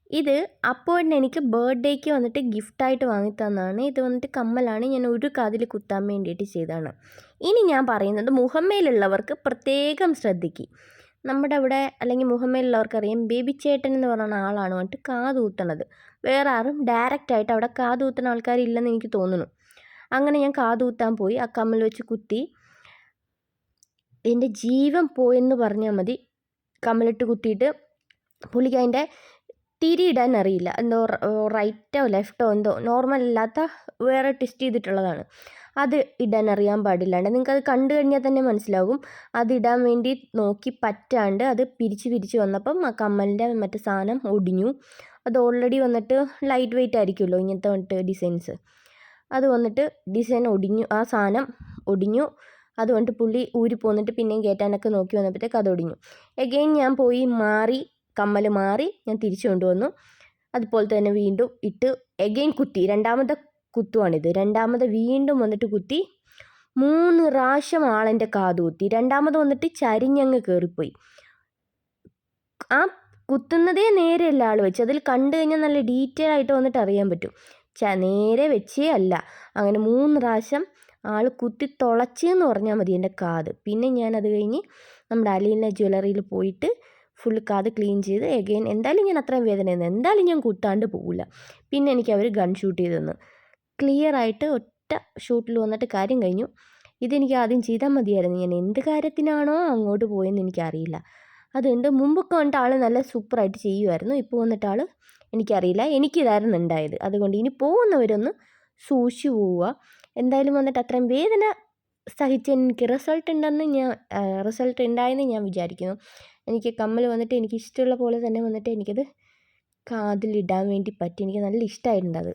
ഇത് അപ്പോഴിന് എനിക്ക് ബർത്ത്ഡേക്ക് വന്നിട്ട് ഗിഫ്റ്റായിട്ട് വാങ്ങി തന്നതാണ്. ഇത് വന്നിട്ട് കമ്മലാണ്. ഞാൻ ഒരു കാതിൽ കുത്താൻ വേണ്ടിയിട്ട് ചെയ്തതാണ്. ഇനി ഞാൻ പറയുന്നത് മുഹമ്മയിലുള്ളവർക്ക് പ്രത്യേകം ശ്രദ്ധിക്കുക. നമ്മുടെ അവിടെ അല്ലെങ്കിൽ മുഹമ്മയിലുള്ളവർക്കറിയാം ബേബി ചേട്ടൻ എന്ന് പറയുന്ന ആളാണ് വന്നിട്ട് കാത് കുത്തണത്. വേറെ ആരും ഡയറക്റ്റായിട്ട് അവിടെ കാത് കുത്തുന്ന ആൾക്കാരില്ലെന്ന് എനിക്ക് തോന്നുന്നു. അങ്ങനെ ഞാൻ കാത് കുത്താൻ പോയി. ആ കമ്മൽ വെച്ച് കുത്തി. എൻ്റെ ജീവൻ പോയെന്ന് പറഞ്ഞാൽ മതി. കമ്മലിട്ട് കുത്തിയിട്ട് പുള്ളിക്ക് അതിൻ്റെ തിരിയിടാൻ അറിയില്ല. എന്തോ റൈറ്റോ ലെഫ്റ്റോ എന്തോ നോർമൽ അല്ലാത്ത വേറെ ട്വിസ്റ്റ് ചെയ്തിട്ടുള്ളതാണ്. അത് ഇടാൻ അറിയാൻ പാടില്ലാണ്ട് നിങ്ങൾക്കത് കണ്ടു കഴിഞ്ഞാൽ തന്നെ മനസ്സിലാകും. അതിടാൻ വേണ്ടി നോക്കി പറ്റാണ്ട് അത് പിരിച്ച് വന്നപ്പം ആ കമ്മലിൻ്റെ മറ്റേ സാധനം ഒടിഞ്ഞു. അത് ഓൾറെഡി വന്നിട്ട് ലൈറ്റ് വെയിറ്റ് ആയിരിക്കുമല്ലോ ഇങ്ങനത്തെ വന്നിട്ട് ഡിസൈൻസ്. അത് വന്നിട്ട് ഡിസൈൻ ഒടിഞ്ഞു. ആ സാധനം ഒടിഞ്ഞു. അതുകൊണ്ട് പുള്ളി ഊരി പോന്നിട്ട് പിന്നെയും കയറ്റാനൊക്കെ നോക്കി വന്നപ്പോഴത്തേക്ക് അത് ഒടിഞ്ഞു. എഗെയിൻ ഞാൻ പോയി കമ്മൽ മാറി ഞാൻ തിരിച്ചു കൊണ്ടുവന്നു. അതുപോലെ തന്നെ വീണ്ടും ഇട്ട് എഗെയിൻ കുത്തി. രണ്ടാമത്തെ കുത്തുവാണിത്. രണ്ടാമത് വീണ്ടും വന്നിട്ട് കുത്തി. 3 പ്രാവശ്യം ആളെൻ്റെ കാത് കുത്തി. രണ്ടാമത് വന്നിട്ട് ചരിഞ്ഞങ്ങ് കയറിപ്പോയി. ആ കുത്തുന്നതേ നേരെയല്ല ആൾ വെച്ച്. അതിൽ കണ്ടു കഴിഞ്ഞാൽ നല്ല ഡീറ്റെയിൽ ആയിട്ട് വന്നിട്ട് അറിയാൻ പറ്റും. നേരെ വെച്ചേ അല്ല. അങ്ങനെ 3 പ്രാവശ്യം ആൾ കുത്തി തുളച്ചെന്ന് പറഞ്ഞാൽ മതി എൻ്റെ കാത്. പിന്നെ ഞാനത് കഴിഞ്ഞ് നമ്മുടെ അലീന ജ്വല്ലറിയിൽ പോയിട്ട് ഫുൾ കാത് ക്ലീൻ ചെയ്ത് എഗെയിൻ എന്തായാലും ഞാൻ അത്രയും വേദനയെന്ന് എന്തായാലും ഞാൻ കുത്താണ്ട് പോകില്ല. പിന്നെ എനിക്ക് അവർ ഗൺ ഷൂട്ട് ചെയ്ത് തന്നു. ക്ലിയറായിട്ട് ഒറ്റ ഷൂട്ടിൽ വന്നിട്ട് കാര്യം കഴിഞ്ഞു. ഇതെനിക്ക് ആദ്യം ചെയ്താൽ മതിയായിരുന്നു. ഞാൻ എന്ത് കാര്യത്തിനാണോ അങ്ങോട്ട് പോയെന്ന് എനിക്കറിയില്ല. അതുകൊണ്ട് മുമ്പൊക്കെ വന്നിട്ട് ആൾ നല്ല സൂപ്പറായിട്ട് ചെയ്യുമായിരുന്നു. ഇപ്പോൾ വന്നിട്ട് ആൾ എനിക്കറിയില്ല. എനിക്കിതായിരുന്നു ഉണ്ടായത്. അതുകൊണ്ട് ഇനി പോകുന്നവരൊന്ന് സൂക്ഷിച്ചു പോവുക. എന്തായാലും വന്നിട്ട് അത്രയും വേദന സഹിച്ച് എനിക്ക് റിസൾട്ട് ഉണ്ടായെന്ന് ഞാൻ വിചാരിക്കുന്നു. എനിക്ക് കമ്മൽ വന്നിട്ട് എനിക്ക് ഇഷ്ടമുള്ള പോലെ തന്നെ വന്നിട്ട് എനിക്കത് കാതിലിടാൻ വേണ്ടി പറ്റി. എനിക്ക് നല്ല ഇഷ്ടമായിട്ടുണ്ട് അത്.